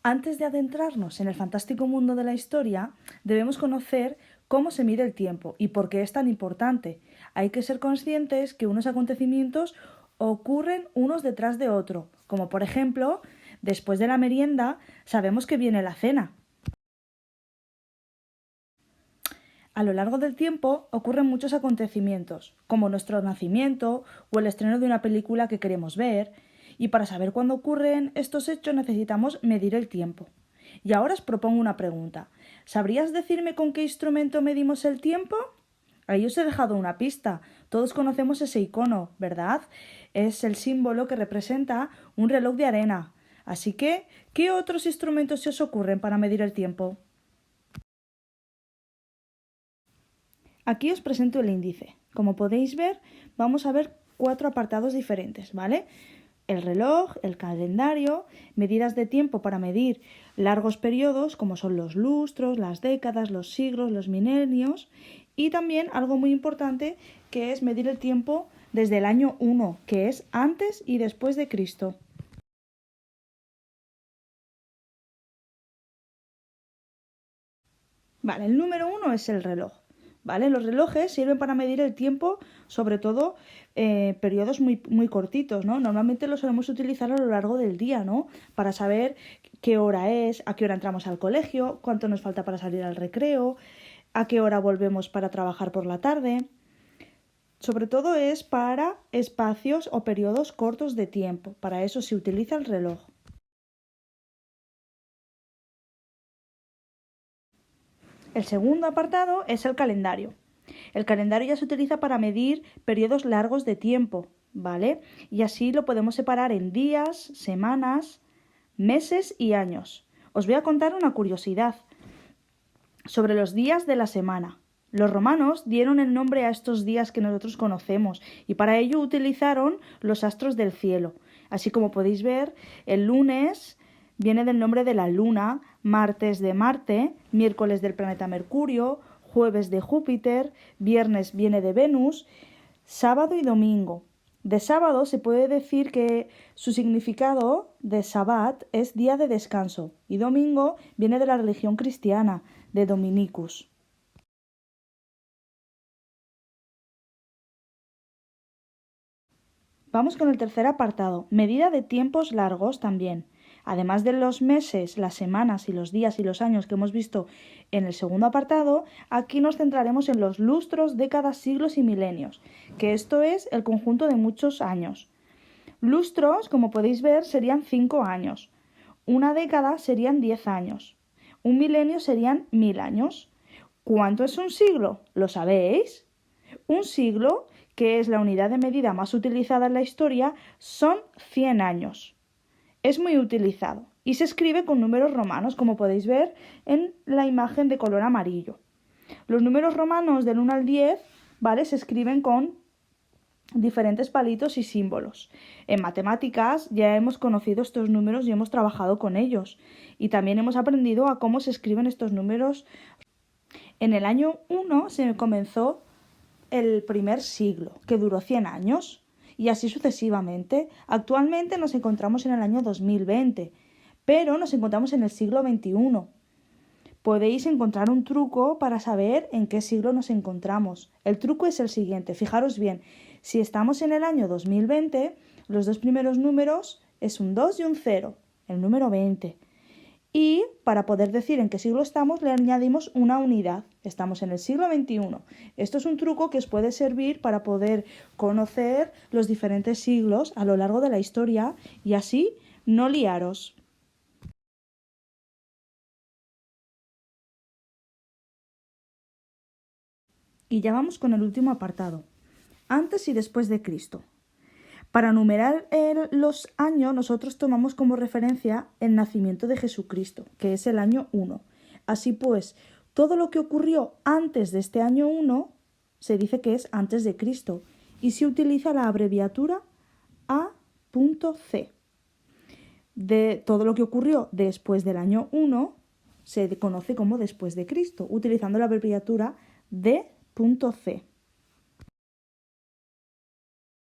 Antes de adentrarnos en el fantástico mundo de la historia, debemos conocer cómo se mide el tiempo y por qué es tan importante. Hay que ser conscientes que unos acontecimientos ocurren unos detrás de otro, como por ejemplo, después de la merienda sabemos que viene la cena. A lo largo del tiempo ocurren muchos acontecimientos, como nuestro nacimiento o el estreno de una película que queremos ver, y para saber cuándo ocurren estos hechos necesitamos medir el tiempo. Y ahora os propongo una pregunta. ¿Sabrías decirme con qué instrumento medimos el tiempo? Ahí os he dejado una pista. Todos conocemos ese icono, ¿verdad? Es el símbolo que representa un reloj de arena. Así que, ¿qué otros instrumentos se os ocurren para medir el tiempo? Aquí os presento el índice. Como podéis ver, vamos a ver 4 apartados diferentes, ¿vale? El reloj, el calendario, medidas de tiempo para medir largos periodos como son los lustros, las décadas, los siglos, los milenios y también algo muy importante que es medir el tiempo desde el año 1, que es antes y después de Cristo. Vale, el número 1 es el reloj. ¿Vale? Los relojes sirven para medir el tiempo, sobre todo periodos muy cortitos, ¿no? Normalmente los solemos utilizar a lo largo del día, ¿no? Para saber qué hora es, a qué hora entramos al colegio, cuánto nos falta para salir al recreo, a qué hora volvemos para trabajar por la tarde. Sobre todo es para espacios o periodos cortos de tiempo. Para eso se utiliza el reloj. El segundo apartado es el calendario. El calendario ya se utiliza para medir periodos largos de tiempo, ¿vale? Y así lo podemos separar en días, semanas, meses y años. Os voy a contar una curiosidad sobre los días de la semana. Los romanos dieron el nombre a estos días que nosotros conocemos y para ello utilizaron los astros del cielo. Así como podéis ver, el lunes viene del nombre de la luna, martes de Marte, miércoles del planeta Mercurio, jueves de Júpiter, viernes viene de Venus, sábado y domingo. De sábado se puede decir que su significado de Sabbat es día de descanso y domingo viene de la religión cristiana, de Dominicus. Vamos con el tercer apartado, medida de tiempos largos también. Además de los meses, las semanas y los días y los años que hemos visto en el segundo apartado, aquí nos centraremos en los lustros, décadas, siglos y milenios, que esto es el conjunto de muchos años. Lustros, como podéis ver, serían 5 años. Una década serían 10 años. Un milenio serían 1000 años. ¿Cuánto es un siglo? ¿Lo sabéis? Un siglo, que es la unidad de medida más utilizada en la historia, son 100 años. Es muy utilizado y se escribe con números romanos, como podéis ver en la imagen de color amarillo. Los números romanos del 1 al 10, ¿vale? Se escriben con diferentes palitos y símbolos. En matemáticas ya hemos conocido estos números y hemos trabajado con ellos. Y también hemos aprendido a cómo se escriben estos números. En el año 1 se comenzó el primer siglo, que duró 100 años, y así sucesivamente. Actualmente nos encontramos en el año 2020, pero nos encontramos en el siglo XXI. Podéis encontrar un truco para saber en qué siglo nos encontramos. El truco es el siguiente, fijaros bien, si estamos en el año 2020, los dos primeros números es un 2 y un 0, el número 20. Y para poder decir en qué siglo estamos, le añadimos una unidad. Estamos en el siglo XXI. Esto es un truco que os puede servir para poder conocer los diferentes siglos a lo largo de la historia y así no liaros. Y ya vamos con el último apartado. Antes y después de Cristo. Para numerar los años, nosotros tomamos como referencia el nacimiento de Jesucristo, que es el año 1. Así pues, todo lo que ocurrió antes de este año 1 se dice que es antes de Cristo y se utiliza la abreviatura A.C. De todo lo que ocurrió después del año 1 se conoce como después de Cristo, utilizando la abreviatura D.C.